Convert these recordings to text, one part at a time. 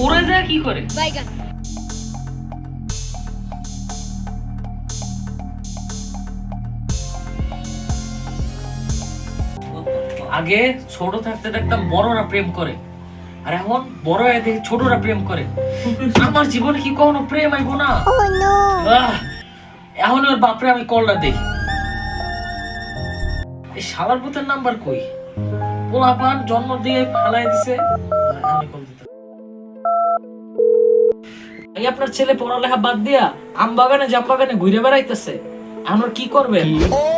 পড়ে যায় কি করে? আগে ছোট থাকতে দেখতাম বড়রা প্রেম করে, আর এখন বড় হয়ে দেখি ছোটরা প্রেম করে। আমার জীবনে কি কখনো প্রেম আইবো না? এখন ওর বাপরে আমি কলটা দেখি, এই শালার পুতের নাম্বার কই? পোলাপান জন্ম দিয়ে ফেলাই দিছে। আমি কল দিতে, এই আপনার ছেলে পড়ালেখা বাদ দিয়া আম বাগানে জাম বাগানে ঘুরে বেড়াইতেছে, আমরা কি করবেন?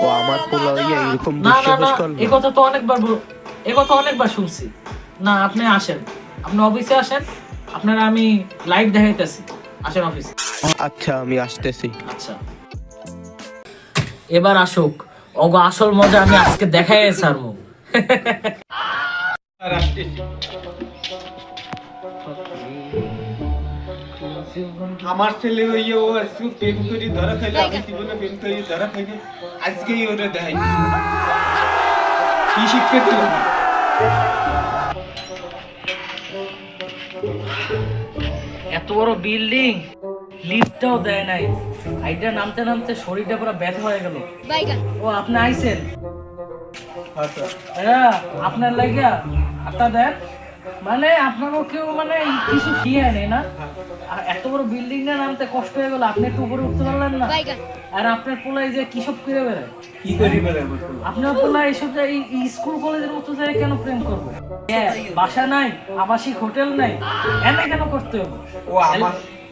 ও আমার পোলা হইয়া এরকম না না না, দুঃসাহস করলো? এই কথা তো অনেকবার শুনছি। না আপনি আসেন, আপনি অফিসে আসেন, আপনারা আমি লাইভ দেখাইতেছি, আসেন অফিসে। আচ্ছা আমি আসতেছি। আচ্ছা এবার আসুক, ওগো আসল মজা আমি আজকে দেখাই ছাড়বো। আমার ছেলে হইয়া ও আজকে প্রেম করে ধরা খাইলে, আমি জীবনে প্রেম করে ধরা খাইলে, আজকেই ওটা দেখাই কি শিক্ষা দিল। এত বড় বিল্ডিং, লিফটটাও দেয় নাই, আইটা নামতে নামতে শরীরটা পুরো ব্যথা হয়ে গেল। ও আপনি আইছেন? আপনার লাগিয়া আপনার দেন, মানে আপনারও কেউ মানে কিছু খেয়ে নেই না? আর এত বড় বিল্ডিং না নামতে কষ্ট হয়ে গেল, আপনি একটু উপরে উঠতে পারলেন না? আর আপনার পোলাই যে কি সব করে বেড়ায়, কি করি বলে আপনার পোলা এইসব এই স্কুল কলেজের মতো জায়গায় কেন প্রেম করবে? বাসা নাই, আবাসিক হোটেল নাই, এনে কেন করতে হবে?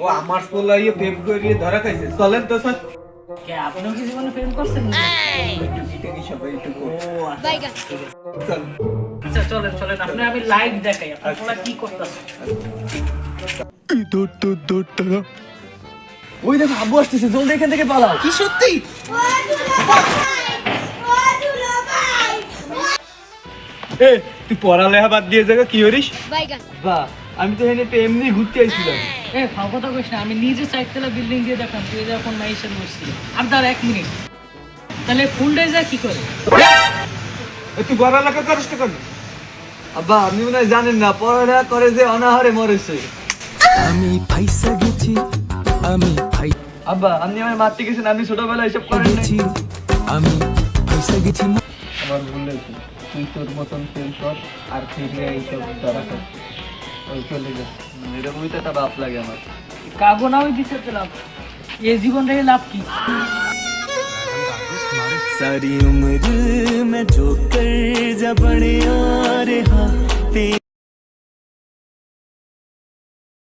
ও আমার পোলা হইয়া প্রেম করে ধরা খাইছে। চলেন তো স্যার, আপনিও কি জীবনে প্রেম করছেন না? সবাই একটু ও আচ্ছা চলেন চলেন, আপনি আমি লাইভ দেখাই আপনার পোলা কি করতেছে। দূর টাকা। ওই দেখো আব্বু আসতেছে, জলদি এখান থেকে পালাও। কি সত্যি? এ তুই পড়ালেখা বাদ দিয়ে যাবে কি করিস? বাহ, আমি তো এখানে এমনি ঘুরতে আইছিলাম। ফাও কথা কইস না, আমি নিজে চারতলা বিল্ডিং দিয়ে দেখলাম তুই যখন মাইশান বসছিল। আর দাঁড়া 1 মিনিট, তাহলে ফুল ডে যা কি করে? তুই পড়ালেখা করিস তো কেন? আব্বা আপনি মনে হয় জানেন না, পড়ালেখা করে যে অনাহারে মরেছে। আমি ফাইসা গেছি, আমি আব্বা আপনি আমার মারতে গেছেন, আপনি ছোটবেলায় এসব করেন নাই। আমি ফাইসা গেছি। আমার ভুল হয়েছে, তুই তোর মতন প্রেম কর আর ফিরে এইসব ধরা খাই, ওই চলে যা। এরকমই তো একটা বাপ লাগে আমার। কাগো না ওই দিতে পেলাম, এই জীবন রেখে লাভ কি? सारी उम्र मैं जो कर जा बने